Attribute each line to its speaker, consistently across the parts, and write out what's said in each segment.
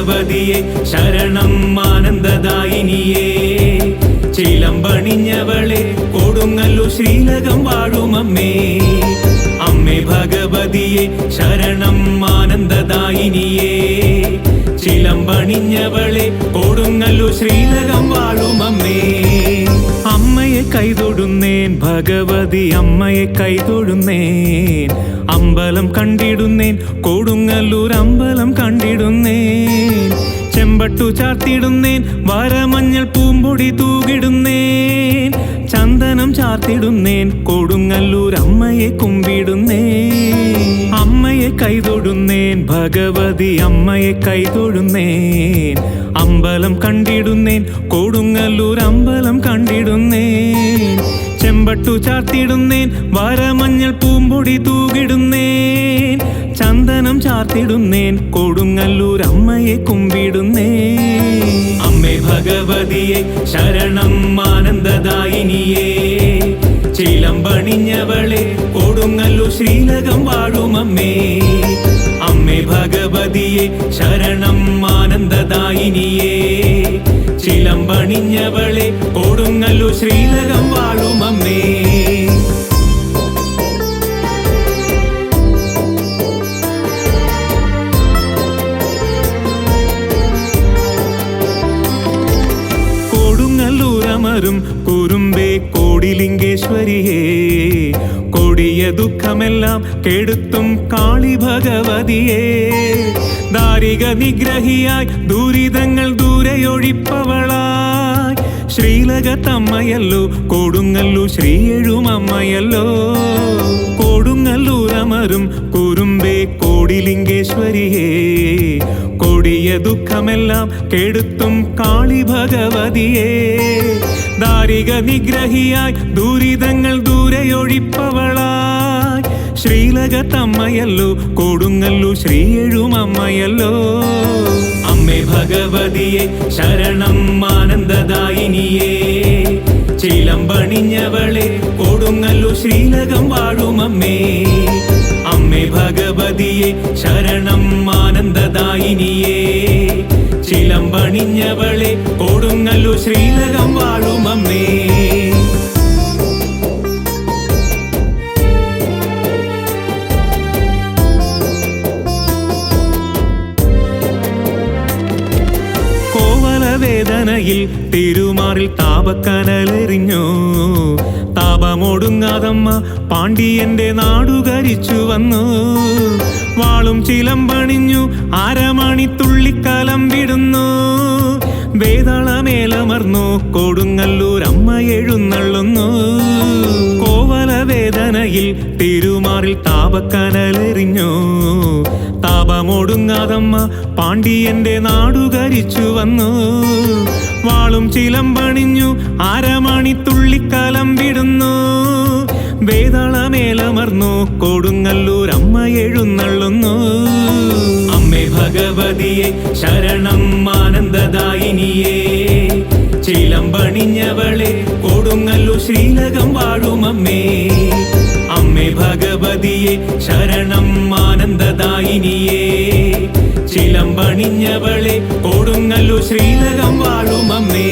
Speaker 1: ഭഗവതിയെ ശരണം ആനന്ദദായിനിയേ ചിലമ്പണിഞ്ഞവളെ കൊടുങ്ങല്ലൂർ ശ്രീലകം വാഴുമമ്മേ അമ്മേ ഭഗവതിയെ ശരണം ആനന്ദദായിനിയേ ചിലമ്പണിഞ്ഞവളെ കൊടുങ്ങല്ലൂർ ശ്രീലകം വാഴുമമ്മേ അമ്മയെ കൈതൊടുന്നേൻ ഭഗവതി അമ്മയെ കൈതൊടുന്നേൻ അമ്പലം കണ്ടിടുന്നേൻ കൊടുങ്ങല്ലൂർ അമ്പലം കണ്ടിടുന്നേൻ ചെമ്പട്ടു ചാർത്തിടുന്നേൻ വരമഞ്ഞൾ പൂമ്പൊടി തൂകിടുന്നേൻ ചന്ദനം ചാർത്തിടുന്നേൻ കൊടുങ്ങല്ലൂർ അമ്മയെ കുമ്പിടുന്നേൻ അമ്മയെ കൈതൊടുന്നേൻ ഭഗവതി അമ്മയെ കൈതൊടുന്നേൻ അമ്പലം കണ്ടിടുന്നേൻ കൊടുങ്ങല്ലൂർ അമ്പലം കണ്ടിടുന്നേൻ ചെമ്പട്ടു ചാർത്തിടുന്നേൻ വരമഞ്ഞൾ പൂമ്പൊടി തൂകിടുന്നേൻ ചന്ദനം ചാർത്തിടുന്നേൻ കൊടുങ്ങല്ലൂർ അമ്മയെ കുമ്പിടുന്നേൻ അമ്മേ ഭഗവതിയെ ശരണം ആനന്ദദായിനിയേ ചിലമ്പണിഞ്ഞവളെ കൊടുങ്ങല്ലൂർ ശ്രീലകം വാഴുമമ്മേ അമ്മേ ഭഗവതിയെ ശരണം ആനന്ദദായിനിയേ ചിലമ്പണിഞ്ഞവളെ കൊടുങ്ങല്ലൂർ ശ്രീലകം വാഴുമമ്മേ കൊടുങ്ങല്ലൂരമരും കുറുമ്പേ കോടിലിംഗേശ്വരിയേ കൊടിയ ദുഃഖമെല്ലാം കെടുത്തും കാളി ഭഗവതിയേ ദാരിക നിഗ്രഹിയായി ദുരിതങ്ങൾ ദൂരെയൊഴിപ്പവളായി ശ്രീലകത്തമ്മയല്ലോ കൊടുങ്ങല്ലൂർ ശ്രീയെഴുമമ്മയല്ലോ കൊടുങ്ങല്ലൂരമരും കുറുമ്പേ കോടിലിംഗേശ്വരിയേ കൊടിയ ദുഃഖമെല്ലാം കെടുത്തും കാളി ഭഗവതിയേ ദാരിക നിഗ്രഹിയായി ദുരിതങ്ങൾ ദൂരെയൊഴിപ്പവളായി ശ്രീലകത്തമ്മയല്ലോ കൊടുങ്ങല്ലൂർ ശ്രീയെഴുമമ്മയല്ലോ അമ്മേ ഭഗവതിയെ ശരണം ആനന്ദദായിനിയേ ചിലമ്പണിഞ്ഞവളെ കൊടുങ്ങല്ലൂർ ശ്രീലകം വാഴുമമ്മേ അമ്മേ ഭഗവതിയെ ശരണം ആനന്ദദായിനിയേ ചിലമ്പണിഞ്ഞവളെ കൊടുങ്ങല്ലൂർ ശ്രീലകം വാഴുമമ്മേ വേദനയിൽ തിരുമാറിൽ താപക്കനലെറിഞ്ഞു താപമൊടുങ്ങാതമ്മ പാണ്ഡിയന്റെ നാടുകരിച്ചു വന്നു വാളും ചിലമ്പണിഞ്ഞു അരമണിത്തുള്ളിക്കലം വിടുന്നു വേതാളമേലമർന്നു കൊടുങ്ങല്ലൂർ അമ്മ എഴുന്നള്ളുന്നു കോവല വേദനയിൽ തിരുമാറിൽ താപക്കനലെറിഞ്ഞു താപമൊടുങ്ങാതമ്മ പാണ്ഡിയന്റെ നാടുകരിച്ചു വന്നു വാളും ചിലമ്പണിഞ്ഞു അരമണിത്തുള്ളിക്കലം വിടുന്നു വേതാളമേലമർന്നു കൊടുങ്ങല്ലൂർ അമ്മ എഴുന്നള്ളുന്നു അമ്മേ ഭഗവതിയെ ശരണം ആനന്ദദായിനിയേ ചിലമ്പണിഞ്ഞവളെ കൊടുങ്ങല്ലൂർ ശ്രീലകം വാഴുമമ്മേ അമ്മേ ഭഗവതിയെ ശരണം ആനന്ദദായിനിയേ ചിലമ്പണിഞ്ഞവളെ കൊടുങ്ങല്ലൂർ ശ്രീലകം വാഴുമമ്മേ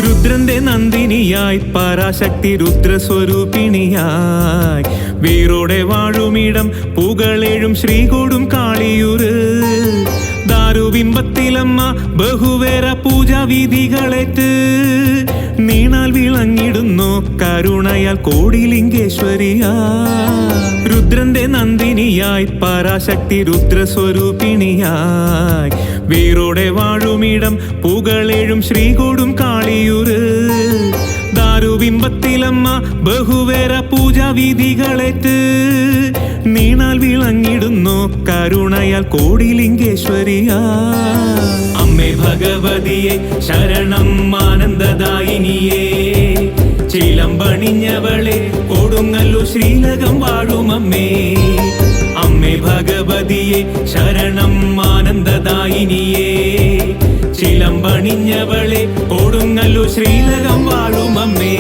Speaker 1: രുദ്രന്റെ നന്ദിനിയായി പരാശക്തി രുദ്രസ്വരൂപിണിയായി വീറോടെ വാഴുമിടം പുകളേഴും ശ്രീകോടും കാളിയൂര് ദാരുബിംബത്തിലമ്മ ബഹുവേര പൂജാവിധികളേറ്റ് നീണാൽ വിളങ്ങിടുന്നു കരുണയാൽ കോടിലിംഗേശ്വരിയാ രുദ്രന്റെ നന്ദിനിയായി പരാശക്തി രുദ്രസ്വരൂപിണിയായി വീറോടെ വാഴുമിടം പുകളേഴും ശ്രീകോടും കാളിയൂര് ദാരുബിംബത്തിലമ്മ ബഹുവേര പൂജാവിധികളേറ്റ് നീണാൽ വിളങ്ങിടുന്നു കരുണയാൽ കോടിലിംഗേശ്വരിയാ അമ്മേ ഭഗവതിയെ ശരണം ആനന്ദദായിനിയേ ചിലമ്പണിഞ്ഞവളെ കൊടുങ്ങല്ലൂർ ശ്രീലകം വാഴുമമ്മേ അമ്മേ അമ്മേ ഭഗവതിയെ ശരണം ആനന്ദദായിനിയേ ചിലമ്പണിഞ്ഞവളെ കൊടുങ്ങല്ലൂർ ശ്രീലകം വാഴും അമ്മേ.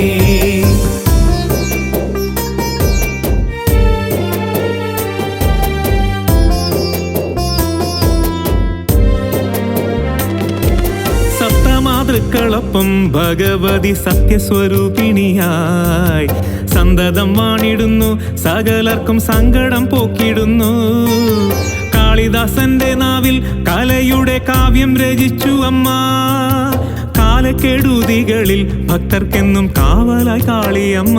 Speaker 1: സപ്തമാതൃക്കളൊപ്പം ഭഗവതി സത്യസ്വരൂപിണിയായി സന്തതം വാണിടുന്നു, സകലർക്കും സങ്കടം പോക്കിടുന്നു. കാളിദാസന്റെ നാവിൽ കലയുടെ കാവ്യം രചിച്ചു അമ്മ, കാലക്കെടുതികളിൽ ഭക്തർക്കെന്നും കാവലായി കാളിയമ്മ.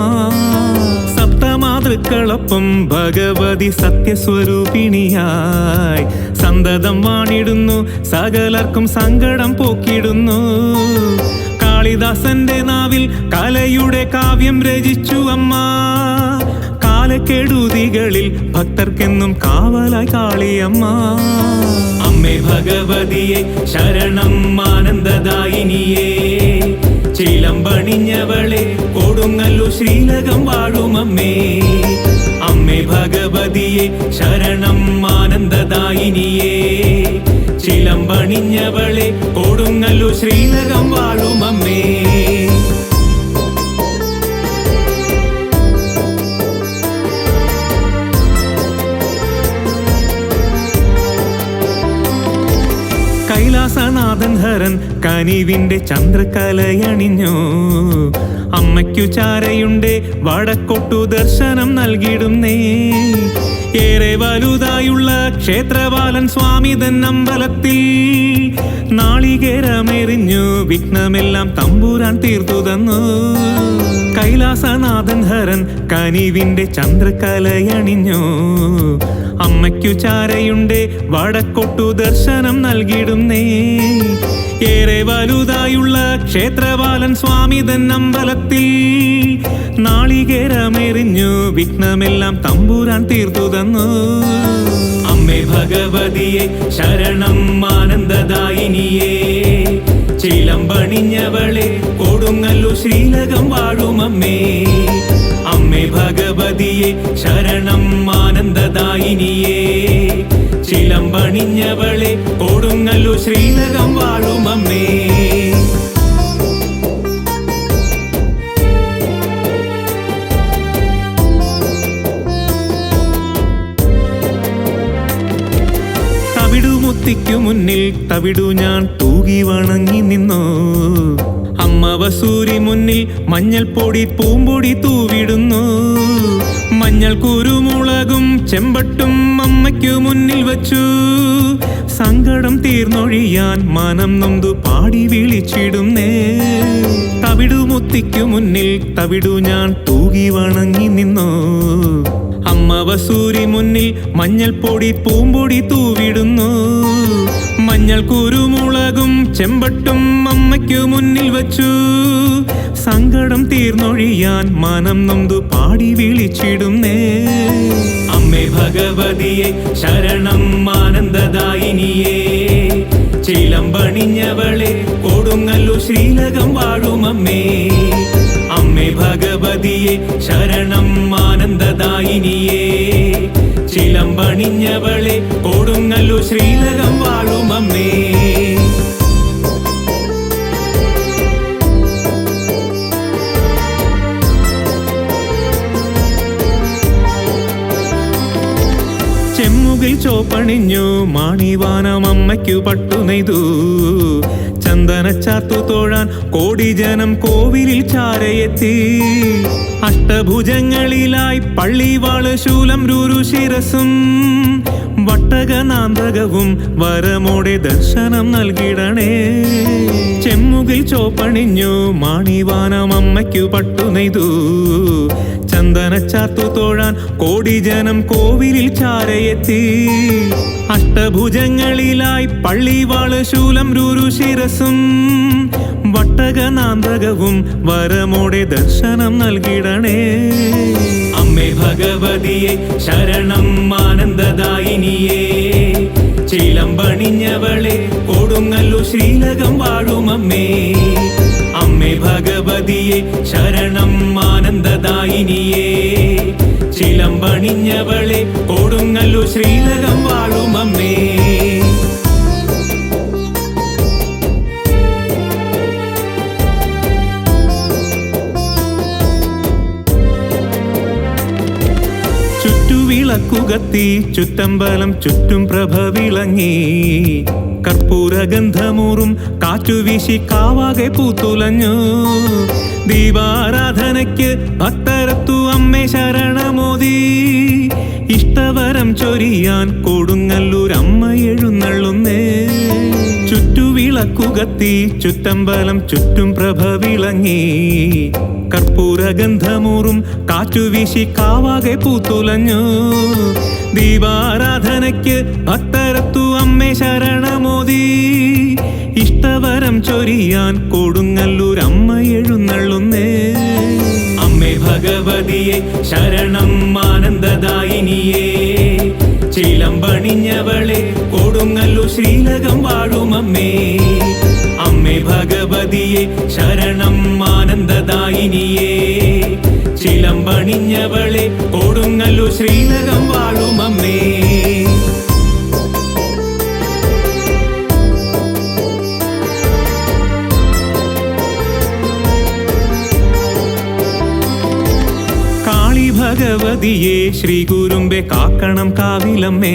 Speaker 1: സപ്തമാതൃക്കളൊപ്പം ഭഗവതി സത്യസ്വരൂപിണിയായി സന്തതം വാണിടുന്നു, സകലർക്കും സങ്കടം പോക്കിടുന്നു. കാളിദാസന്റെ നാവിൽ കലയുടെ കാവ്യം രചിച്ചു അമ്മ, കാലക്കെടുതികളിൽ ഭക്തർക്കെന്നും കാവലായി കാളിയമ്മ. അമ്മേ ഭഗവതിയെ ശരണം ആനന്ദദായിനിയേ ചിലമ്പണിഞ്ഞവളെ കൊടുങ്ങല്ലൂർ ശ്രീലകം വാഴും അമ്മേ. അമ്മേ ഭഗവതിയെ ശരണം ആനന്ദദായിനിയേ ചിലമ്പണിഞ്ഞവളെ കൊടുങ്ങല്ലൂർ ശ്രീലകം വാഴും അമ്മേ. കൈലാസനാഥൻ ഹരൻ കനിവിന്റെ ചന്ദ്രകലയണിഞ്ഞു, അമ്മയ്ക്കു ചാരയുണ്ട് വടക്കൊട്ടു ദർശനം നൽകിടുന്നേ. ഏറെ വലുതായുള്ള ക്ഷേത്രപാലൻ സ്വാമി തൻ അമ്പലത്തിൽ നാളികേരമെറിഞ്ഞു വിഘ്നമെല്ലാം തമ്പുരാൻ തീർത്തു തന്നു. കൈലാസനാഥൻ ഹരൻ കനിവിന്റെ ചന്ദ്രകലയണിഞ്ഞു, അമ്മയ്ക്കു ചാരയുണ്ട് വടക്കൊട്ടു ദർശനം നൽകിടുന്നേ. ഏറെ വലുതായുള്ള ക്ഷേത്രപാലൻ സ്വാമി തൻ അമ്പലത്തിൽ നാളികേരമെറിഞ്ഞു വിഘ്നമെല്ലാം തമ്പുരാൻ തീർത്തു തന്നു. അമ്മേ ഭഗവതിയെ ശരണം ആനന്ദദായിനിയേ ചിലമ്പണിഞ്ഞവളെ കൊടുങ്ങല്ലൂർ ശ്രീലകം വാഴും അമ്മേ. അമ്മേ ഭഗവതിയെ ശരണം ആനന്ദദായിനിയേ ചിലമ്പണിഞ്ഞവളെ കൊടുങ്ങല്ലൂർ ശ്രീലകം വാഴും അമ്മേ. തവിടുമുത്തിക്കു മുന്നിൽ തവിടു ഞാൻ തൂകി വണങ്ങി നിന്നു, അമ്മ വസൂരി മുന്നിൽ മഞ്ഞൾ പൊടി പൂമ്പൊടി തൂവിടുന്നു. മഞ്ഞൾ കുരുമുളകും ചെമ്പട്ടും അമ്മയ്ക്കു മുന്നിൽ വച്ചു, സങ്കടം തീർന്നൊഴിയാൻ മനം നൊന്തു പാടി വിളിച്ചിടുന്നേ. തവിടുമുത്തിക്കു മുന്നിൽ തവിടു ഞാൻ തൂകി വണങ്ങി നിന്നു, അമ്മ വസൂരി മുന്നിൽ മഞ്ഞൾ പൊടി പൂമ്പൊടി തൂവിടുന്നു. മഞ്ഞൾ കുരുമുളകും ചെമ്പട്ടും അമ്മയ്ക്കു മുന്നിൽ വച്ചു, സങ്കടം തീർന്നൊഴിയാൻ മനം നൊന്തു പാടി വിളിച്ചിടുന്നേ. അമ്മേ ഭഗവതിയെ ശരണം ആനന്ദദായിനിയേ ചിലമ്പണിഞ്ഞവളെ കൊടുങ്ങല്ലൂർ ശ്രീലകം വാഴും അമ്മേ. അമ്മേ ഭഗവതിയെ ശരണം ആനന്ദദായിനിയേ ചിലമ്പണിഞ്ഞവളെ കൊടുങ്ങല്ലൂർ ശ്രീലകം വാഴും അമ്മേ. ചെമ്മുകിൽ ചോപ്പണിഞ്ഞു മാണിവാനം അമ്മയ്ക്കു പട്ടു നെയ്തു, ചന്ദനച്ചാർത്തു തോഴാൻ കോടി ജനം കോവിലിൽ ചാരയെത്തി. അഷ്ടഭുജങ്ങളിലായി പള്ളിവാള് ശൂലം രൂരു ശിരസും വട്ടകനാന്തകവും വരമോടെ ദർശനം നൽകിടണേ. ചെമ്മുകിൽ ചോപ്പണിഞ്ഞു മാണിവാനം അമ്മയ്ക്കു പട്ടു നെയ്തു, ചന്ദനച്ചാർത്തു തോഴാൻ കോടി ജനം കോവിലിൽ ചാരയെത്തി. അഷ്ടഭുജങ്ങളിലായി പള്ളിവാള് ശൂലം രൂരു ശിരസും വട്ടകനാന്തകവും വരമോടെ ദർശനം നൽകിടണേ. അമ്മേ ഭഗവതിയെ ശരണം ആനന്ദദായിനിയേ ചിലമ്പണിഞ്ഞവളെ കൊടുങ്ങല്ലൂർ ശ്രീലകം വാഴും അമ്മേ. അമ്മേ ഭഗവതിയെ ശരണം ആനന്ദദായിനിയേ ചിലമ്പ പണിഞ്ഞവളെ കൊടുങ്ങല്ലൂർ ശ്രീലകം വാഴുമമ്മേ. ചുറ്റുവിളക്കുകത്തി ചുറ്റമ്പലം ചുറ്റും പ്രഭ വിളങ്ങി, കർപ്പൂരഗന്ധമൂറും കാറ്റുവീശി കാവാകെ പൂത്തുലഞ്ഞു. ദീപാരാധനയ്ക്ക് ഭക്തരത്തു അമ്മേ ശരണമോദി, ഇഷ്ടവരം ചൊരിയാൻ കൊടുങ്ങല്ലൂർ അമ്മ എഴുന്നള്ളുന്നേ. ചുറ്റുവിളക്കുകത്തി ചുറ്റമ്പലം ചുറ്റും പ്രഭ വിളങ്ങി, കർപ്പൂരഗന്ധമൂറും കാറ്റുവീശി കാവാകെ പൂത്തുലഞ്ഞു. ദീപാരാധനയ്ക്ക് ഭക്തരത്തു അമ്മേ ശരണമോദി, ഇഷ്ടവരം ചൊരിയാൻ കൊടുങ്ങല്ലൂർ അമ്മ എഴുന്നള്ളുന്നേ. അമ്മേ ഭഗവതിയെ ശരണം ആനന്ദദായിനിയേ, ചിലമ്പണിഞ്ഞവളെ കൊടുങ്ങല്ലൂർ ശ്രീലകം വാഴുമമ്മേ. അമ്മേ ഭഗവതിയെ ശരണം ആനന്ദദായിനിയേ, ചിലമ്പണിഞ്ഞവളെ കൊടുങ്ങല്ലൂർ ശ്രീലകം വാഴുമമ്മേ. ഭഗവതിയെ ശ്രീ കുരുമ്പെ കാക്കണം കാവിലമ്മേ,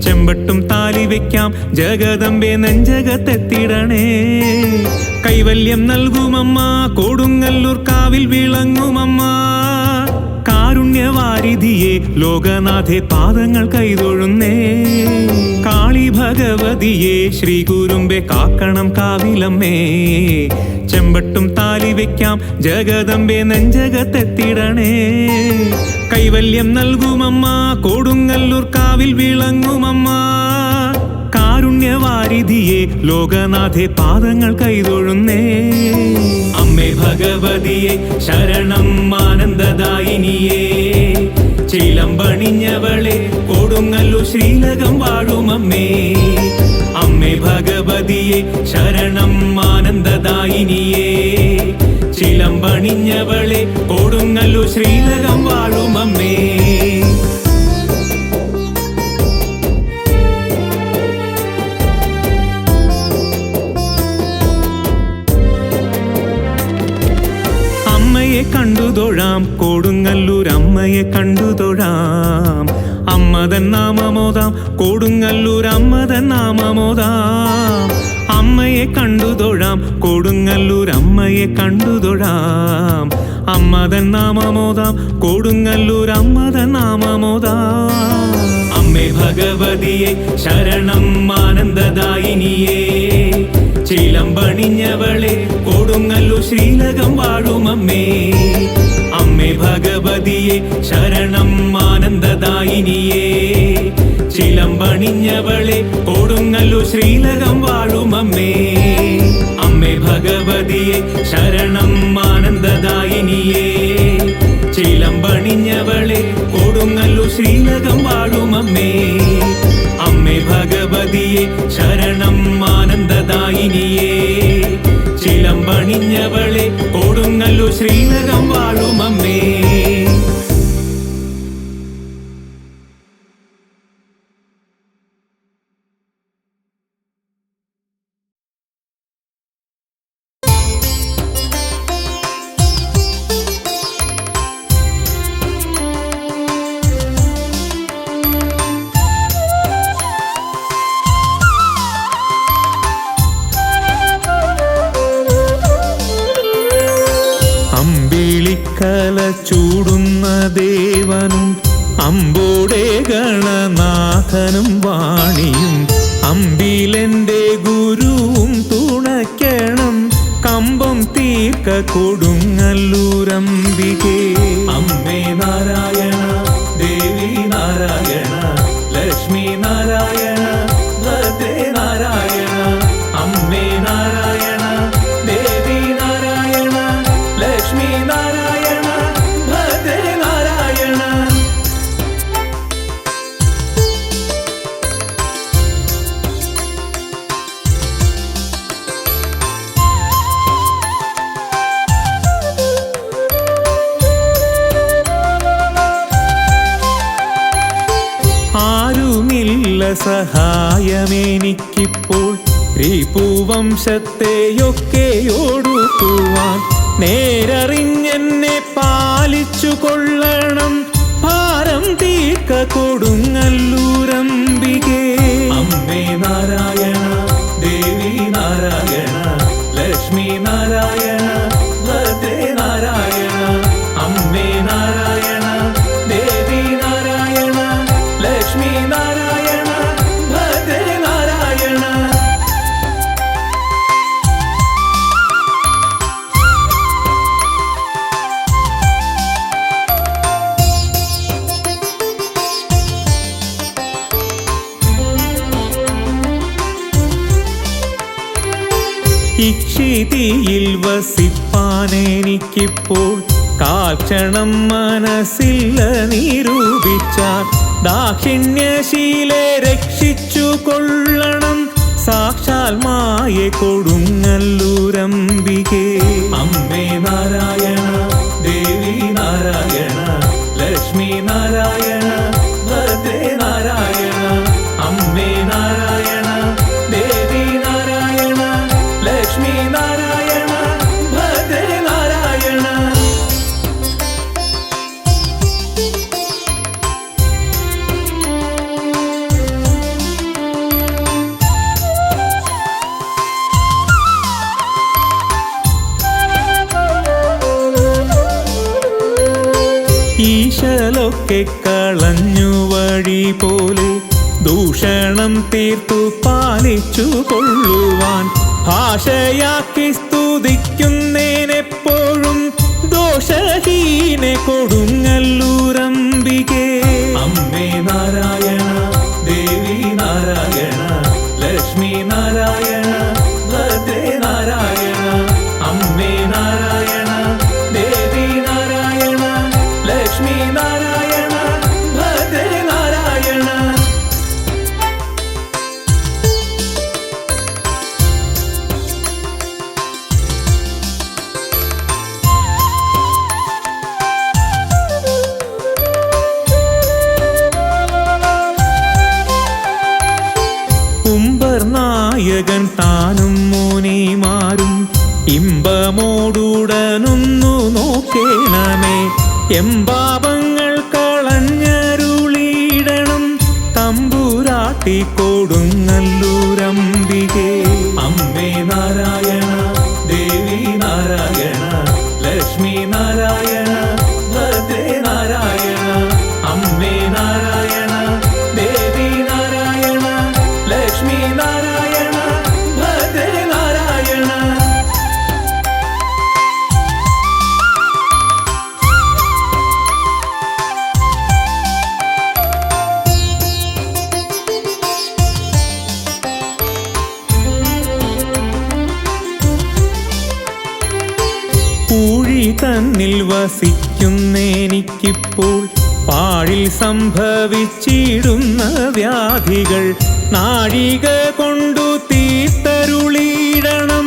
Speaker 1: ചെമ്പട്ടും താലി വെക്കാം ജഗദമ്പെ നെഞ്ചകത്തെത്തിടണേ. കൈവല്യം നൽകുമമ്മ കൊടുങ്ങല്ലൂർ കാവിൽ വിളങ്ങുമമ്മ, കാരുണ്യവാരിധിയെ ലോകനാഥെ പാദങ്ങൾ കൈതൊഴുന്നേ. കാളി ഭഗവതിയെ ശ്രീ കുരുമ്പെ കാക്കണം കാവിലമ്മേ, ചെമ്പട്ടും താലി വെക്കാം ജഗദമ്പെ നെഞ്ചകത്തെത്തിടണേ. കൈവല്യം നൽകുമമ്മ കൊടുങ്ങല്ലൂർ കാവിൽ വിളങ്ങുമമ്മ, കാരുണ്യവാരിധിയെ ലോകനാഥെ പാദങ്ങൾ കൈതൊഴുന്നേ. അമ്മേ ഭഗവതിയെ ശരണം ആനന്ദദായിനിയേ, ചിലമ്പണിഞ്ഞവളെ കൊടുങ്ങല്ലൂർ ശ്രീലകം വാഴുമമ്മേ. അമ്മേ ഭഗവതിയെ ശരണം ആനന്ദദായിനിയേ, ചിലമ്പണിഞ്ഞവളെ കൊടുങ്ങല്ലൂർ ശ്രീലകം വാഴുമമ്മേ. അമ്മയെ കണ്ടുതൊഴാം കൊടുങ്ങല്ലൂർ അമ്മയെ കണ്ടുതൊഴാം, അമ്മതൻ നാമമോദാം കൊടുങ്ങല്ലൂർ അമ്മതൻ നാമമോദാം. അമ്മയെ കണ്ടുതൊഴാം കൊടുങ്ങല്ലൂർ അമ്മയെ കണ്ടുതൊഴാം, അമ്മതൻ നാമമോദാം കൊടുങ്ങല്ലൂർ അമ്മതൻ നാമമോദാം. അമ്മേ ഭഗവതിയെ ശരണം ആനന്ദദായിനിയേ, ചിലമ്പണിഞ്ഞവളെ കൊടുങ്ങല്ലൂർ ശ്രീലകം വാഴുമമ്മേ. അമ്മേ ഭഗവതിയെ ശരണം ആനന്ദദായിനിയേ, ചിലമ്പണിഞ്ഞവളെ കൊടുങ്ങല്ലൂർ ശ്രീലകം വാഴുമമ്മേ. അമ്മേ ഭഗവതിയെ ശരണം ആനന്ദദായിനിയേ, ചിലമ്പണിഞ്ഞവളെ കൊടുങ്ങല്ലൂർ ശ്രീലകം വാഴുമമ്മേ. അമ്മേ ഭഗവതിയെ ശരണം ആനന്ദദായിനിയേ, ചിലമ്പണിഞ്ഞവളെ കൊടുങ്ങല്ലൂർ ശ്രീലകം വാഴുമമ്മേ. അമ്പിളിക്കല ചൂടുന്ന ദേവനും അമ്പോടെ ഗണനാഥനും വാണിയും, അമ്പിലെന്റെ ഗുരുവും തുണയ്ക്കണം കമ്പം തീർക്ക കൊടുങ്ങല്ലൂരംബികേ. അമ്മേ നാരായണ ദേവി നാരായണ ലക്ഷ്മി നാരായണ ഭദ്രേ നാരായണ. അമ്മേ നാരായണ ദേവി നാരായണ ലക്ഷ്മി നാരായണ ഭദ്രേ നാരായണ. സഹായമെനിക്കിപ്പോൾ രിപുവംശത്തെയൊക്കെ ഒടുക്കുവാൻ നേരറിഞ്ഞെന്നെ പാലിച്ചു കൊള്ളണം ഭാരം തീർക്ക കൊടുങ്ങല്ലൂരംബികേ. അമ്മേ നാരായണ ദേവി നാരായണ ലക്ഷ്മി നാരായണ ഭദ്രേ നാരായണ. അമ്മേ നാരായണ ദേവി നാരായണ ലക്ഷ്മി നാരായണ ഭദ്രേ നാരായണ. ഇക്ഷിതിയിൽ വസിപ്പാനെനിക്കിപ്പോൾ കാൽക്ഷണം മനസ്സില്ല നിരൂപിച്ചാൽ ദാക്ഷിണ്യശീലെ രക്ഷിച്ചു കൊള്ളണം സാക്ഷാൽ മായ കൊടുങ്ങല്ലൂരംബികേ. അമ്മേ നാരായണ ദേവി നാരായണ ലക്ഷ്മി നാരായണ ഭദ്രേ നാരായണ. അമ്മേ നാരായണ ദേവി നാരായണ ലക്ഷ്മി നാരായണ ഭദ്രേ നാരായണ. ഈശലൊക്കെ കളഞ്ഞു വഴി പോലെ ദൂഷണം തീർത്തു പാലിച്ചു കൊള്ളുവാൻ ഭാഷയാക്കി സ്തുതിക്കുന്നേനെപ്പോഴും ദോഷഹീനെ കൊടുങ്ങല്ലൂരംബികേ. അമ്മേ നാരായണ ദേവി നാരായണ ലക്ഷ്മി നാരായണ ഭദ്രേ നാരായണ. അമ്മേ നാരായണ ദേവി നാരായണ ലക്ഷ്മി നാരായണ ഭദ്രേ നാരായണ. നായകൻ താനും മുനിമാരും ഇമ്പമോടുടനൊന്നു നോക്കേണമേ. എംപാപങ്ങൾ കളഞ്ഞരുളിയിടണം തമ്പുരാട്ടി കൊടുങ്ങല്ലൂരംബികേ. അമ്മേ നാരായണ ദേവി നാരായണ ലക്ഷ്മി നാരായണ ഭദ്രേ നാരായണ. അമ്മേ നാരായണ ദേവി നാരായണ ലക്ഷ്മി നാരായണ ഭദ്രേ നാരായണ. പൂഴി തന്നിൽ വസിക്കുന്നെനിക്കിപ്പോൾ പാഴിൽ സംഭവിച്ചിടുന്ന വ്യാധികൾ നാഴിക കൊണ്ടു തീർത്തരുളിയിടണം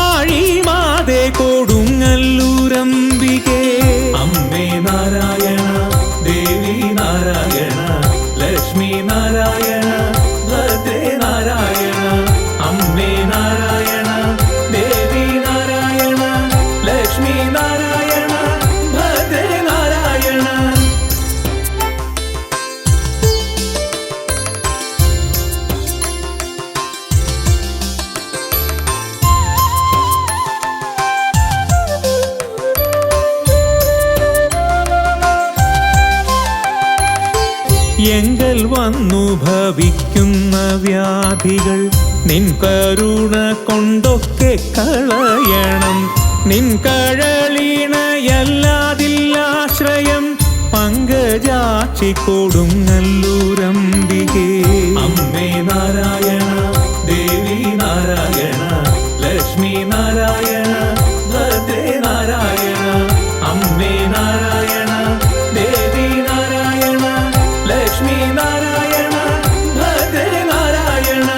Speaker 1: ആഴിമാതെ കൊടുങ്ങല്ലൂരംബികേ. അമ്മേ നാരായണ ദേവി നാരായണ ലക്ഷ്മി നാരായണ ഭദ്രേ നാരായണ. അമ്മേ നാരായണ ദേവി നാരായണ ലക്ഷ്മി നാരായണ ഭദ്രേ നാരായണ. എങ്കൽ വന്നു ഭവിക്കുന്ന വ്യാധികൾ നിൻ കരുണ കൊണ്ടൊക്കെ കളയണം. നിൻ കഴലിണയല്ലാതില്ലാശ്രയം പങ്കജാക്ഷി കൊടുങ്ങല്ലൂരംബികേ. അമ്മേ നാരായണ ദേവി നാരായണ ലക്ഷ്മി നാരായണ ഭദ്രേ നാരായണ. അമ്മേ നാരായണ ദേവി നാരായണ ലക്ഷ്മി നാരായണ ഭദ്രേ നാരായണ.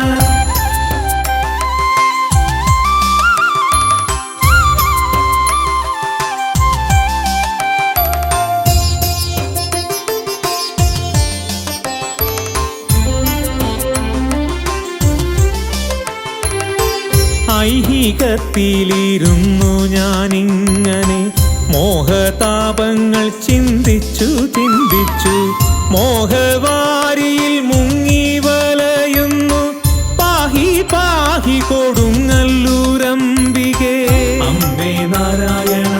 Speaker 1: ഐഹികത്തിലിരുന്നു ഞാനിങ്ങനെ മോഹതാപങ്ങൾ ചിന്തിച്ചു മോഹവാരിയിൽ മുങ്ങി വലയുന്നു. പാഹി പാഹി കൊടുങ്ങല്ലൂരംബികേ. അമ്മേ നാരായണ,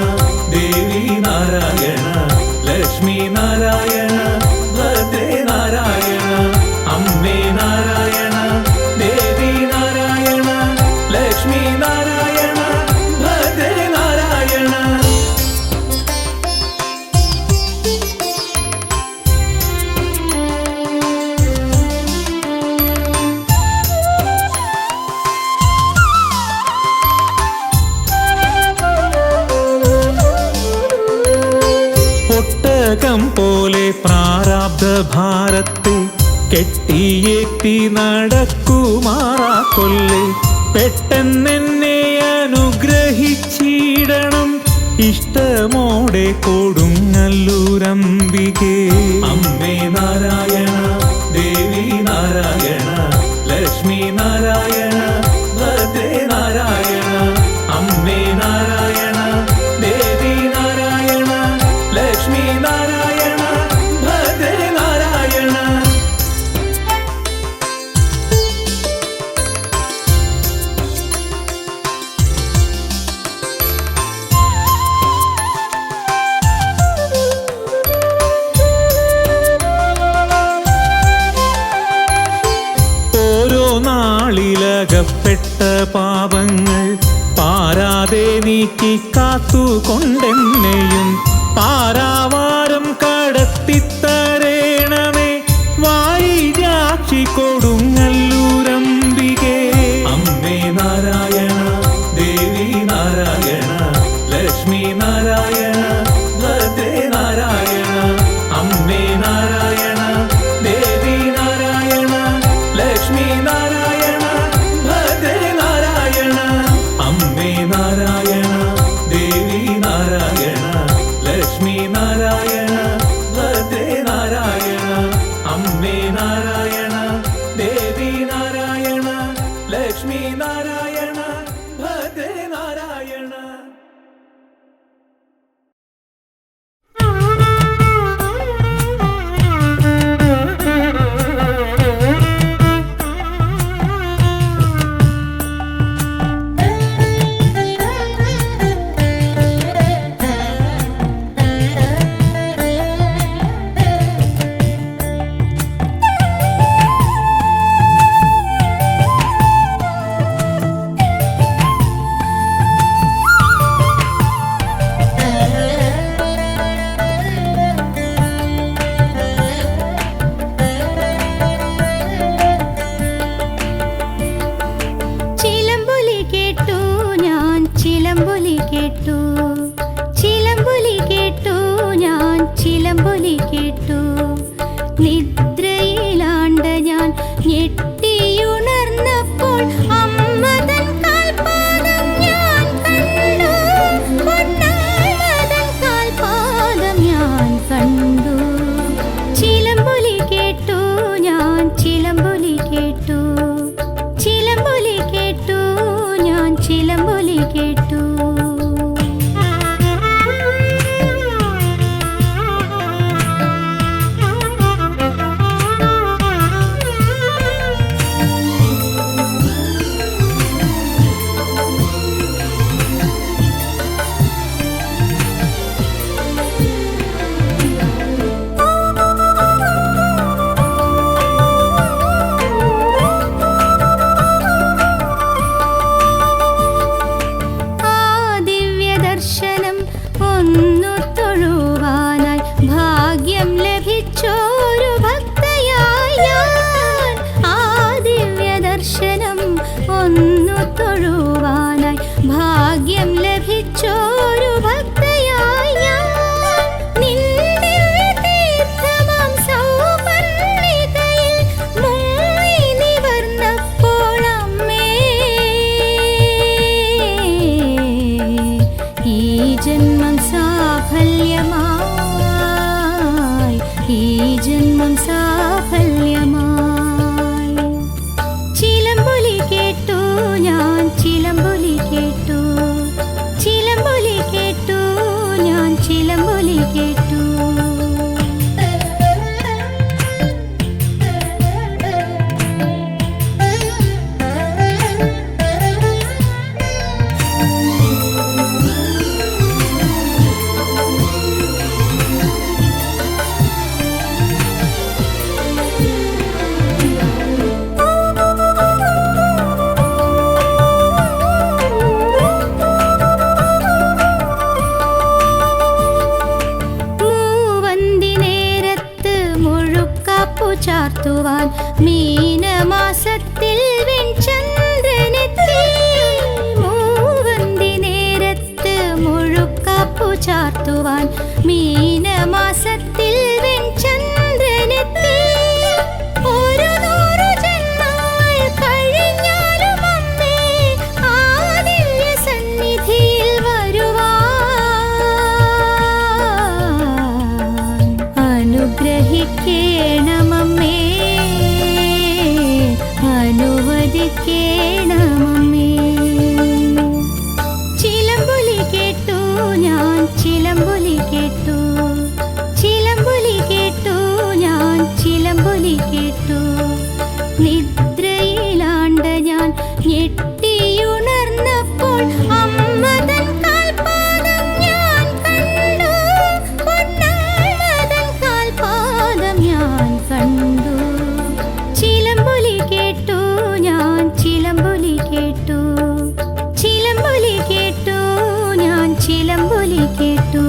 Speaker 1: ദേവി നാരായണ, ലക്ഷ്മി നാരായണ, ഭദ്രേ നാരായണ. അമ്മേ നാരായണ, ദേവി നാരായണ, ലക്ഷ്മി നാരായണ, ഭദ്രേ നാരായണ. ഒട്ടകം പോലെ പ്രാരാബ്ധ ഭാരത്തെ കെട്ടിയേറ്റി നടക്കുമാറാക്കൊല്ലേ. പെട്ടെന്നെന്നെ അനുഗ്രഹിച്ചിടണം ഇഷ്ടമോടെ കൊടുങ്ങല്ലൂരംബികേ. അമ്മേ നാരായണ, ദേവി നാരായണ, ലക്ഷ്മി നാരായണ, ഭദ്രേ നാരായണ. അമ്മേ നാരായണ, ദേവി നാരായണ, ലക്ഷ്മി നാരായണ, ഭദ്രേ നാരായണ. ഓരോ നാളിലകപ്പെട്ട പാപങ്ങൾ പാരാതെ നീക്കി കാത്തുകൊണ്ടെന്നെയും പാരാവാരം കടത്തിത്തരേണമേ വായിജാക്ഷി കൊടുങ്ങല്ലൂരംബികേ. അമ്മേ നാരായണ, ദേവി നാരായണ, ലക്ഷ്മി നാരായണ, ഭദ്രേ നാരായണ. അമ്മേ നാരായണ, ദേവി നാരായണ, ലക്ഷ്മി നാരായണ, ഭദ്രേ നാരായണ. അമ്മേ നാരായണ, ദേവി നാരായണ, ലക്ഷ്മി നാരായണ, ഭദ്രേ നാരായണ. അമ്മേ നാരായണ, ദേവി നാരായണ, ലക്ഷ്മി നാരായണ, ഭദ്രേ നാരായണ.
Speaker 2: ചിലമ്പൊലി കേട്ടു നിദ്രയിലാണ്ട ഞാൻ ഞെട്ടിയുണർന്നപ്പോൾ അമ്മതൻ കാൽപാദം ഞാൻ കണ്ടു. പൊന്നമ്മതൻ കാൽപാദം ഞാൻ കണ്ടു. ചിലമ്പൊലി കേട്ടു ഞാൻ ചിലമ്പൊലി കേട്ടു. ചിലമ്പൊലി കേട്ടു ഞാൻ ചിലമ്പൊലി കേട്ടു. ചിലമ്പൊലി കേട്ടു ഞാൻ ചിലമ്പൊലി വാഴുവാൻ മീനമാസത്തിൽ വെൺചന്ദ്രനെത്തി. ഒരു 100 ജന്മങ്ങൾ കഴിഞ്ഞാലും അമ്മേ ആ ദിവ്യ സന്നിധിയിൽ വരുവാൻ അനുഗ്രഹിക്കേണമമ്മേ, അനുവദിക്കേണമമ്മേ. ചിലമ്പൊലി കേട്ടു ഞാൻ, ചിലമ്പൊലി കേട്ടു, ചിലമ്പൊലി കേട്ടു ഞാൻ, ചിലമ്പൊലി കേട്ടു. നിദ്രയിലാണ്ട ഞാൻ ഞെട്ടിയുണർന്നപ്പോൾ അമ്മ തൻ കാൽപാദം ഞാൻ കണ്ടു. പൊന്നമ്മ തൻ കാൽപാദം ഞാൻ കണ്ടു. ചിലമ്പൊലി കേട്ടു ഞാൻ, ചിലമ്പൊലി കേട്ടു, ചിലമ്പൊലി കേട്ടു ഞാൻ, ചിലമ്പൊലി കേട്ടു.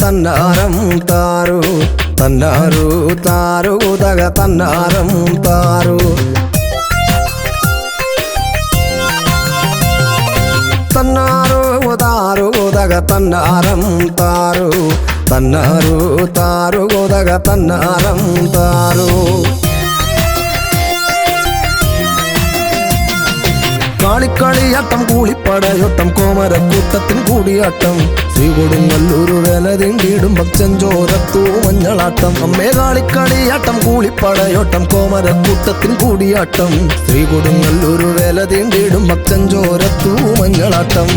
Speaker 3: തന്നാരം താരു തന്നാരു താരു ഉദക തന്നാരം താരു തന്നാരു താരു ഉദക തന്നാരം താരു തന്നാരു താരു ഉദക തന്നാരം താരു. കാളിക്കളിയാട്ടം കൂളിപ്പടയോട്ടം കോമരക്കൂട്ടത്തിൻ കൂടിയാട്ടം ശ്രീകൊടുങ്ങല്ലൂരു വേല തിണ്ടിടും ഭക്തഞ്ചോരത്തു മഞ്ഞളാട്ടം. അമ്മേ കാളിക്കളിയാട്ടം കൂളിപ്പടയോട്ടം കോമരക്കൂട്ടത്തിൻ കൂടിയാട്ടം ശ്രീകൊടുങ്ങല്ലൂരു വേല തിണ്ടിടും ഭക്തഞ്ചോരത്തു മഞ്ഞളാട്ടം.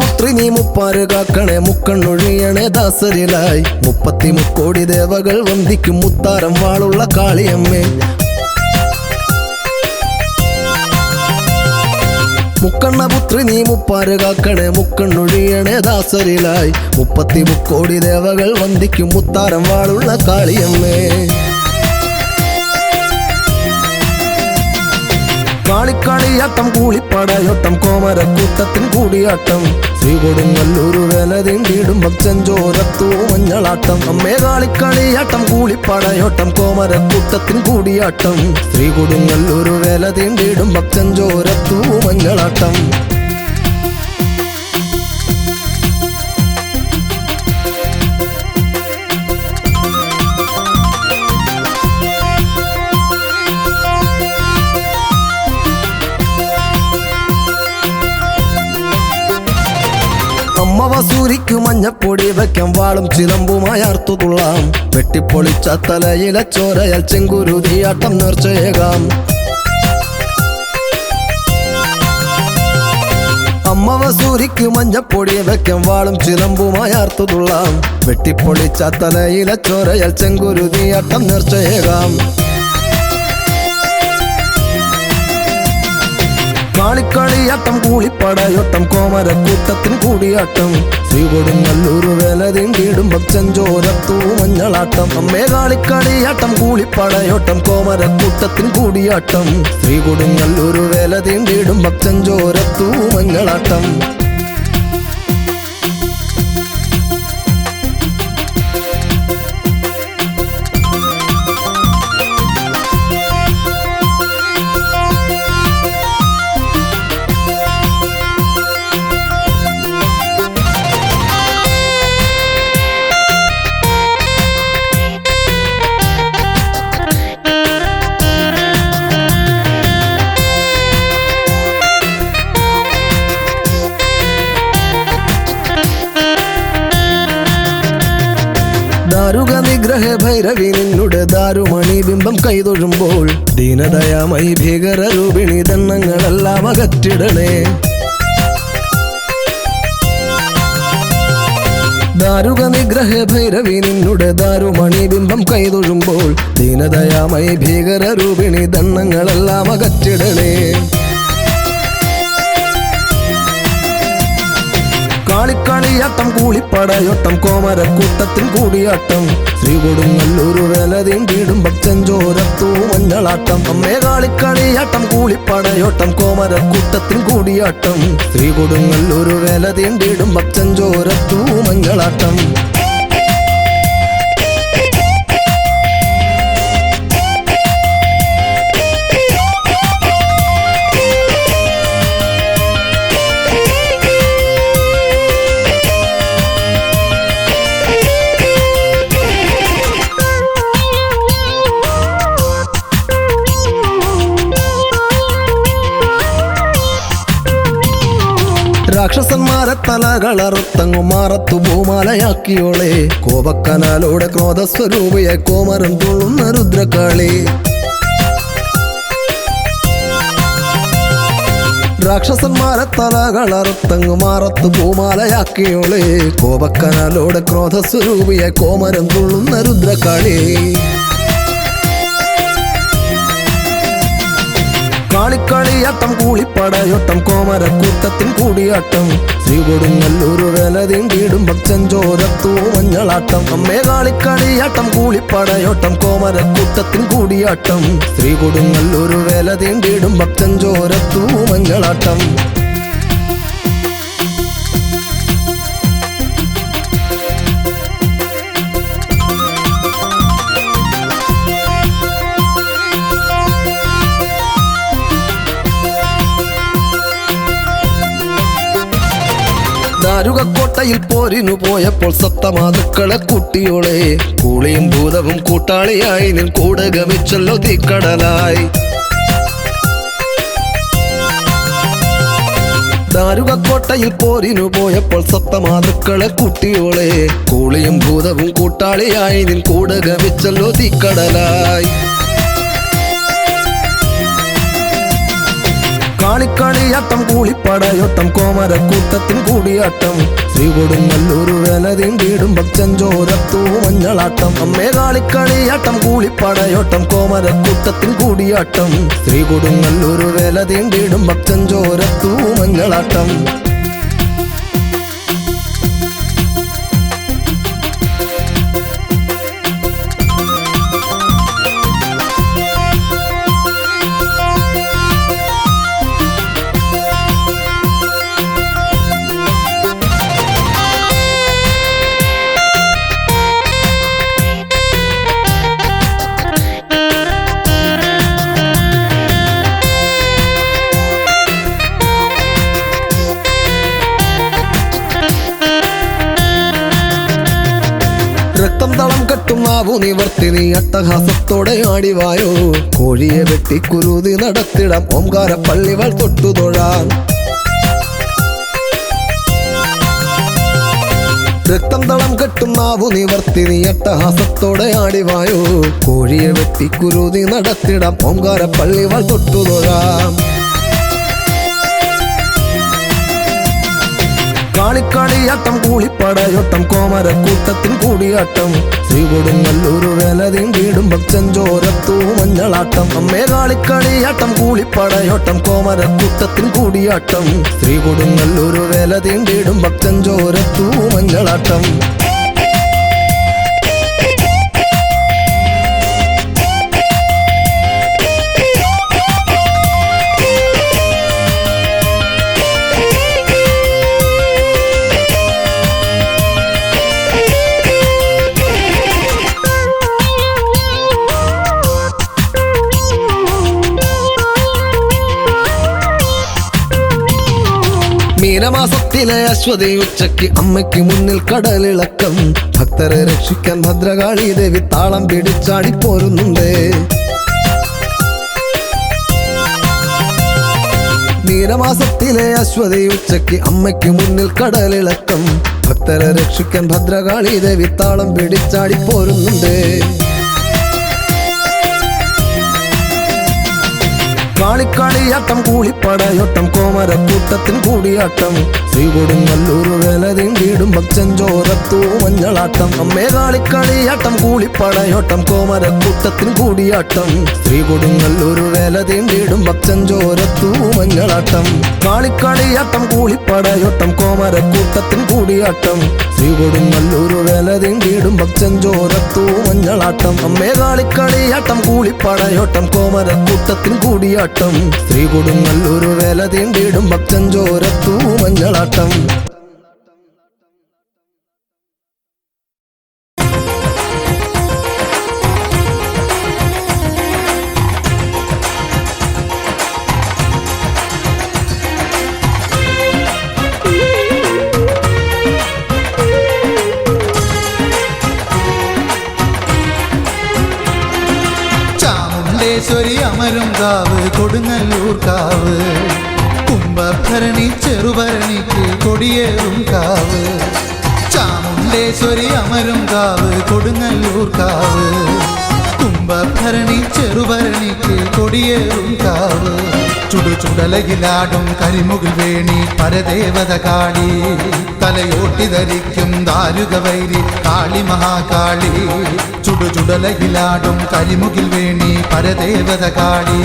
Speaker 3: പുത്രി നീ മുപ്പാര് കാക്കണേ മുക്കണ്ണൊഴിയണേ ദാസരിലായി 33 കോടി ദേവകൾ വന്ദിക്കും മുത്താരം വാളുള്ള കാളിയമ്മേ. മുക്കണ്ണ പുത്രി നീ മുപ്പാര് കാക്കണേ മുക്കണ്ണൊഴിയണേ ദാസരിലായി 33 കോടി ദേവകൾ വന്ദിക്കും മുത്താരം വാളുള്ള കാളിയമ്മേ. കാളിക്കളിയാട്ടം കൂളിപ്പടയോട്ടം കോമരക്കൂട്ടത്തിൻ കൂടിയാട്ടം ശ്രീകൊടുങ്ങല്ലൂരു വേല തിണ്ടിടും ഭക്തഞ്ചോരത്തു മഞ്ഞളാട്ടം. അമ്മേ കാളിക്കളിയാട്ടം കൂളിപ്പടയോട്ടം കോമരക്കൂട്ടത്തിൻ കൂടിയാട്ടം ശ്രീകൊടുങ്ങല്ലൂരു വേല തിണ്ടിടും ഭക്തഞ്ചോരത്തു മഞ്ഞളാട്ടം. അമ്മ വസൂരിക്കു മഞ്ഞപ്പൊടി വയ്ക്കാം വാളും ചിലമ്പുമായി അർത്തു തുള്ളാം. വെട്ടിപ്പൊളിച്ച തലയിലെ ചോരയാൽ ചെങ്കുരുതിയാട്ടം നേർച്ചയേകാം. അമ്മ വസൂരിക്കു മഞ്ഞപ്പൊടി വയ്ക്കാം വാളും ചിലമ്പുമായി അർത്തു തുള്ളാം. വെട്ടിപ്പൊളിച്ച തലയിലെ ചോരയാൽ ചെങ്കുരുതിയാട്ടം നേർച്ചയേകാം. കാളിക്കളിയാട്ടം കൂളിപ്പടയോട്ടം കോമരക്കൂട്ടത്തിൻ കൂടിയാട്ടം ശ്രീകൊടുങ്ങല്ലൂരു വേല തിണ്ടിടും ഭക്തഞ്ചോരത്തു മഞ്ഞളാട്ടം. അമ്മേ കാളിക്കളിയാട്ടം കൂളിപ്പടയോട്ടം കോമരക്കൂട്ടത്തിൻ കൂടിയാട്ടം ശ്രീകൊടുങ്ങല്ലൂരു വേല തിണ്ടിടും ഭക്തഞ്ചോരത്തു മഞ്ഞളാട്ടം. ദാരുക നിഗ്രഹ ഭൈരവി നിന്നുടെ ദാരുമണി ബിംബം കൈതൊഴുമ്പോൾ ദീനദയാമയി ഭീകര രൂപിണി ദണ്ണങ്ങളെല്ലാം അകറ്റിടണേ. ദാരുക നിഗ്രഹ ഭൈരവി നിന്നുടെ ദാരുമണി ബിംബം കൈതൊഴുമ്പോൾ ദീനദയാമയി ഭീകര രൂപിണി ദണ്ണങ്ങളെല്ലാം അകറ്റിടണേ. കാളിക്കളിയാട്ടം കൂളിപ്പടയോട്ടം കോമരക്കൂട്ടത്തിൽ കൂടിയാട്ടം ശ്രീ കൊടുങ്ങല്ലൂരു വേല തീണ്ടിടും ഭക്തഞ്ചോരത്തു മഞ്ഞളാട്ടം. അമ്മേ കാളിക്കളിയാട്ടം കൂളിപ്പടയോട്ടം കോമരക്കൂട്ടത്തിൽ കൂടിയാട്ടം ശ്രീ കൊടുങ്ങല്ലൂരു വേല തീണ്ടിടും ഭക്തഞ്ചോരത്തു മഞ്ഞളാട്ടം. രാക്ഷസന്മാരെ തലകളറുത്തങ്ങു മാറത്തു ഭൂമാലയാക്കിയോളെ കോപക്കനാലോടെ ക്രോധസ്വരൂപിയെ കോമരം തുള്ളുന്ന രുദ്രകാളി. രാക്ഷസന്മാരെ തലകളറുത്തങ്ങു മാറത്തു ഭൂമാലയാക്കിയോളെ കോപക്കനാലോടെ ക്രോധസ്വരൂപിയെ കോമരം തുള്ളുന്ന രുദ്രകാളി. കാളിക്കളിയാട്ടം കൂളിപ്പടയോട്ടം കോമരക്കൂട്ടത്തിൽ കൂടിയാട്ടം ശ്രീ കൊടുങ്ങല്ലൂരു വേല തീണ്ടിടും ഭക്തഞ്ചോരത്തു മഞ്ഞളാട്ടം. അമ്മേ കാളിക്കളിയാട്ടം കൂളിപ്പടയോട്ടം കോമരക്കൂട്ടത്തിൽ കൂടിയാട്ടം ശ്രീ കൊടുങ്ങല്ലൂരു വേല തീണ്ടിടും ഭക്തഞ്ചോരത്തു മഞ്ഞളാട്ടം. ദാരുകക്കോട്ടയിൽ പോരിനു പോയപ്പോൾ സപ്തമാതുക്കളെ കുട്ടിയോളെ കൂളിയും ഭൂതവും കൂട്ടാളിയായി നിൻ കൂടെ ഗമിച്ചല്ലോ തീക്കടലായി. ദാരുകക്കോട്ടയിൽ പോരിനു പോയപ്പോൾ സപ്തമാതുക്കളെ കുട്ടിയോളെ കൂളിയും ഭൂതവും കൂട്ടാളിയായി നിൻ കൂടെ ഗമിച്ചല്ലോ തീക്കടലായി. കാളിക്കളിയാട്ടം കൂളിപ്പടയോട്ടം കോമരക്കൂട്ടത്തിൽ കൂടിയാട്ടം ശ്രീ കൊടുങ്ങല്ലൂരു വേല തീണ്ടിടും ഭക്തഞ്ചോരത്തു മഞ്ഞളാട്ടം. അമ്മേ കാളിക്കളിയാട്ടം കൂളിപ്പടയോട്ടം കോമരക്കൂട്ടത്തിൽ കൂടിയാട്ടം ശ്രീ കൊടുങ്ങല്ലൂരു വേല തീണ്ടിടും ഭക്തഞ്ചോരത്തു മഞ്ഞളാട്ടം. രക്തം തളം കെട്ടും നാവു നിവർത്തി നീ അട്ടഹാസത്തോടെ ആടിവായോ കോഴിയെ വെട്ടി കുരുതി നടത്തിടാം ഓംകാര പള്ളികൾ തൊട്ടുതൊഴാം. രക്തം തളം കെട്ടും നാവു നിവർത്തി നീ അട്ടഹാസത്തോടെ ആടിവായോ കോഴിയെ വെട്ടി കുരുതി നടത്തിടാം ഓംകാര പള്ളികൾ തൊട്ടുതൊഴാം. കാളിക്കളിയാട്ടം കൂളിപ്പടയോട്ടം കോമരക്കൂട്ടത്തിൽ കൂടിയാട്ടം ശ്രീ കൊടുങ്ങല്ലൂരു വേല തീണ്ടിടും ഭക്തഞ്ചോരത്തു മഞ്ഞളാട്ടം. അമ്മേ കാളിക്കളിയാട്ടം കൂളിപ്പടയോട്ടം കോമരക്കൂട്ടത്തിൽ കൂടിയാട്ടം ശ്രീ കൊടുങ്ങല്ലൂരു വേല തീണ്ടിടും ഭക്തഞ്ചോരത്തു മഞ്ഞളാട്ടം. മീനമാസത്തിലെ അശ്വതി ഉച്ചയ്ക്ക് അമ്മയ്ക്ക് മുന്നിൽ കടലിളക്കം ഭക്തരെ രക്ഷിക്കാൻ ഭദ്രകാളി ദേവി താളം പിടിച്ചാടിപ്പോരുന്നുണ്ട്. മീനമാസത്തിലെ അശ്വതി ഉച്ചയ്ക്ക് അമ്മയ്ക്ക് മുന്നിൽ കടലിളക്കം ഭക്തരെ രക്ഷിക്കാൻ ഭദ്രകാളി ദേവി താളം പിടിച്ചാടി പോരുന്നുണ്ട്. കാളിക്കാളിയാട്ടം കൂളിപ്പടയോട്ടം കോമരക്കൂട്ടത്തിൻ കൂടിയാട്ടം ശ്രീകൊടുങ്ങല്ലൂർ വേല തീണ്ടിയിടും ഭക്തഞ്ചോരത്തു മഞ്ഞളാട്ടം. അമ്മേ കാളിക്കാളിയാട്ടം കൂളിപ്പടയോട്ടം കോമരക്കൂട്ടത്തിൻ കൂടിയാട്ടം ശ്രീകൊടുങ്ങല്ലൂർ വേല തീണ്ടിയിടും ഭക്തഞ്ചോരത്തു മഞ്ഞളാട്ടം. കാളിക്കാളിയാട്ടം കൂളിപ്പടയോട്ടം കോമരക്കൂട്ടത്തിൻ കൂടിയാട്ടം ശ്രീകൊടുങ്ങല്ലൂർ വേല തീണ്ടിയിടും ഭക്തഞ്ചോരത്തു മഞ്ഞളാട്ടം. അമ്മേ കാളിക്കാളിയാട്ടം കൂളിപ്പടയോട്ടം കോമരക്കൂട്ടത്തിൻ കൂടിയാട്ടം ശ്രീകൊടുങ്ങല്ലൂർ വേല തീണ്ടിയിടും ഭക്തഞ്ചോരത്തു മഞ്ഞളാട്ടം.
Speaker 4: ചാമുണ്ടേശ്വരി അമരും കാവ് കൊടുങ്ങല്ലൂർ കാവ് കുംഭഭരണി ചെറുഭരണിക്ക് കൊടിയേറും കാവ്. ചാമുണ്ടേശ്വരി അമരും കാവ് കൊടുങ്ങല്ലൂർ കാവ് കുംഭഭരണി ചെറുഭരണിക്ക് കൊടിയേറും കാവ്. ചുടുചുടലയിലാടും കരിമുകിൽ വേണി പരദേവത കാളി തലയോട്ടി ധരിക്കും ദാരുക വൈരി കാളി മഹാകാളി. ചുടുചുടലയിലാടും കരിമുകിൽ വേണി പരദേവത കാളി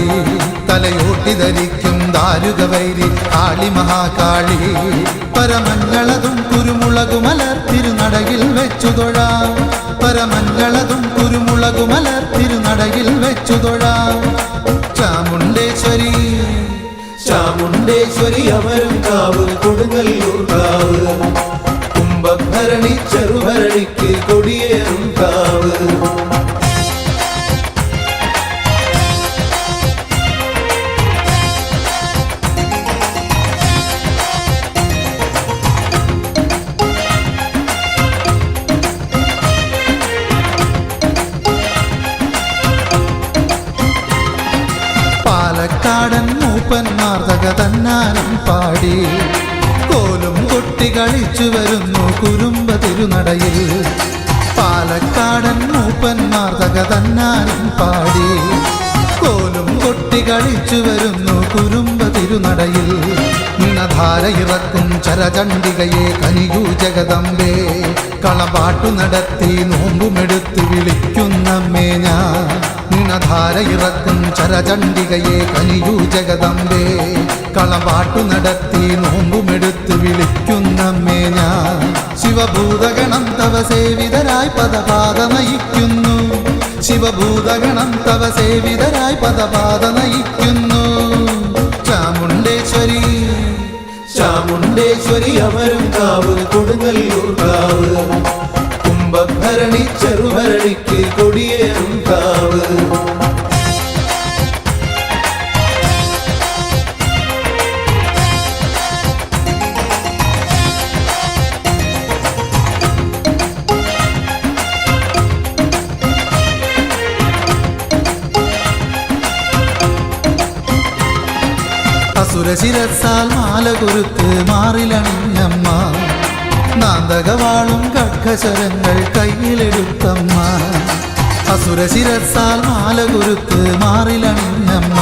Speaker 4: തലയോട്ടി ധരിക്കും ദാരുക വൈരി കാളി മഹാകാളി. പരമങ്ങളതും കുരുമുളകുമലർ തിരുനടയിൽ വെച്ചു തൊഴാം. പരമങ്ങളതും കുരുമുളകുമലർ തിരുനടയിൽ വെച്ചു തൊഴാം. ചാമുണ്ടേശ്വരി ചാമുണ്ടേശ്വരി അമരും കാവ് കൊടുങ്ങല്ലൂർ കാവ് കുംഭഭരണി ചെറുഭരണിക്ക് കൊടിയേറും കാവ്. പാലക്കാടൻ മൂപ്പന്മാർ തകതന്നാനം പാടി കോലും കൊട്ടി കളിച്ചു വരുന്നു കുരുമ്പ തിരുനടയിൽ. പാലക്കാടൻ മൂപ്പന്മാർ തകതന്നാനം പാടി കോലും കൊട്ടി കളിച്ചു വരുന്നു കുരുമ്പ തിരുനടയിൽ. നിണധാര ഇറക്കും ചരചണ്ഡികയെ കനിയൂ ജഗദമ്പേ കളപാട്ടു നടത്തി നോമ്പുമെടുത്ത് വിളിക്കുന്നമ്മേ ഞാൻ. നിണധാര ഇറക്കും ചരചണ്ഡികയെ കനിയൂ ജഗദമ്പേ കളപാട്ടു നടത്തി നോമ്പുമെടുത്ത് വിളിക്കുന്നമ്മേ ഞാൻ. ശിവഭൂതഗണം തവ സേവിതരായി പദപാത നയിക്കുന്നു. ശിവഭൂതഗണം തവ സേവിതരായി പദപാത നയിക്കുന്നു. ചാമുണ്ടേശ്വരി ചാമുണ്ടേശ്വരി അമരും കാവ് കൊടുങ്ങല്ലൂർ കാവ് കുംഭഭരണി ചെറുഭരണിക്ക് കൊടിയേറും കാവ്. അസുരശിരസാൽ മാല കുരുത്ത് മാറിലണിഞ്ഞമ്മ നാന്തകവാളും ഖഡ്ഗശരങ്ങൾ കയ്യിലെടുത്തമ്മ. അസുരശിരസാൽ മാല കുരുത്ത് മാറിലണിഞ്ഞമ്മ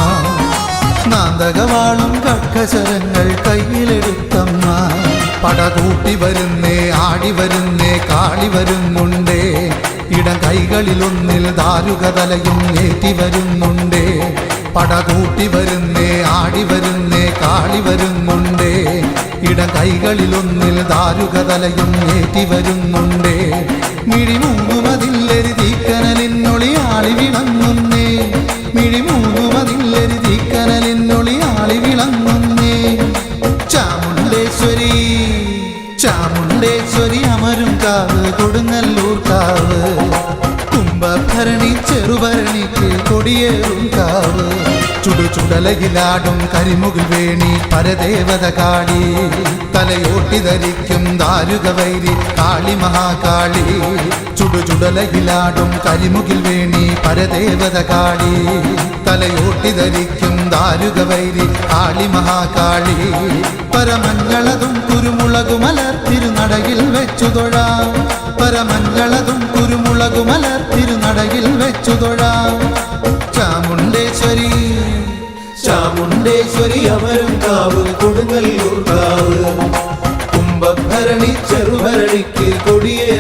Speaker 4: നാന്തകവാളും ഖഡ്ഗശരങ്ങൾ കയ്യിലെടുത്തമ്മ. പടകൂട്ടി വരുന്നേ ആടി വരുന്നേ കാളി വരുന്നുണ്ടേ ഇടം കൈകളിലൊന്നിൽ ദാരുകതലയും ഏറ്റി വരുന്നുണ്ടേ. പടകൂട്ടി വരുന്നേ ആടി വരുന്നേ കാളി വരുന്നുണ്ടേ ഇടം കൈകളിലൊന്നിൽ ദാരുകതലയും ഏറ്റി വരുന്നുണ്ടേ. മിഴിമൂന്നുമതില്ലെരുതീക്കനലിന്നൊളി ആളി വിളങ്ങുന്നേ. മിഴിമൂന്നുമതില്ലെരുതീക്കനലിന്നൊളി ആളി വിളങ്ങുന്നേ. ചാമുണ്ടേശ്വരി ചാമുണ്ടേശ്വരി അമരും കാവ് കൊടുങ്ങല്ലൂർ കാവ് കുംഭഭരണി ചെറുഭരണിക്ക് കൊടിയേറും കാവ്. ചുടുചുടലയിലാടും കരിമുകിൽ വേണി പരദേവത കാളി തലയോട്ടി ധരിക്കും ദാരുക വൈരി കാളി മഹാകാളി ചുടുചുടലയിലാടും കരിമുകിൽ വേണി പരദേവത കാളി തലയോട്ടി ധരിക്കും ദാരുക വൈരി കാളി മഹാകാളി പരമഞ്ഞളതും കുരുമുളകുമലർ തിരുനടയിൽ വെച്ചു തൊഴാം പരമഞ്ഞളതും കുരുമുളകുമലർ തിരുനടയിൽ വെച്ചു തൊഴാം ചാമുണ്ടേശ്വരി
Speaker 5: ചാമുണ്ടേശ്വരി അമരും കാവ് കൊടുങ്ങല്ലൂർ കാവ് കുംഭഭരണി ചെറുഭരണിക്ക് കൊടിയേ